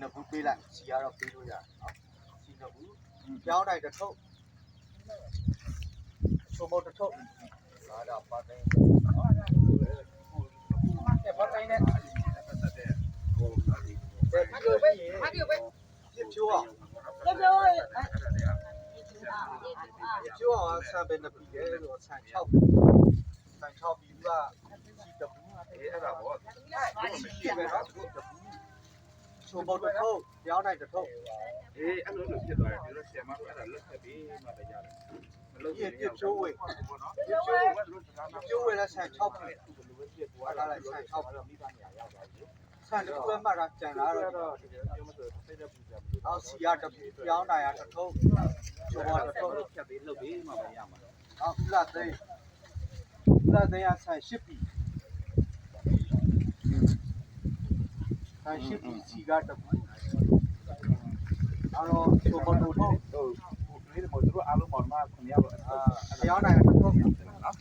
နှစ်ဘူးပေးလိုက်စီကတော့ပေးလို့ရတယ်နော်စီနှစ်ဘူးပြောင်းတိုင်းတစ်ထုပ်ချိုးမတစ်ထုပ်ဒါတော့ပတ်တိုင်းနော်ပတ်တိုင်းနဲ့ပြစ်ချိုးအောင်ကျိုးအောင်ဆန်ပဲနှစ်ပြီးတယ်လို့ဆန်6ပြီးကစီတဘူးအဲ့ဒါပေါ့ရှိပဲနော်ချိုးမတစ်ထုပ်ပြောင်းတိုင်းတစ်ထုပ်အဲ့လိုလိုဖြစ်သွားတယ်ဒီလိုဆရာမအဲ့ဒါလွတ်ခဲ့ပြီးမှပဲရတယ်ပြစ်ချိုးဝေကျိုးဝေလည်းဆန်6ပြီးအဲ့ဒါလည်းဆန်6ပြီးမိဘနေရာရောက်သွားပြီဆန်တစ်ခုမှတာကြံလာတော့ပြောမဆိုစိတ်သက်ပူကြဘူးအော်စီရတစ်ပြောင်းတိုင်းရတစ်ထုပ်ချိုးမတစ်ထုပ်ဖြတ်ပြီးလုပ်ပြီးမှပဲရမှာအော်ဥလာသိန်းရဆန်8ပြီးဆန်8ပြီးစီကတစ်ခုalorsချိုးမတစ်ထုပ်ဒီလိုမျိုးတို့အားလုံးမောင်မ9ယောက်ပြောင်းတိုင်းတစ်ထုပ်နော်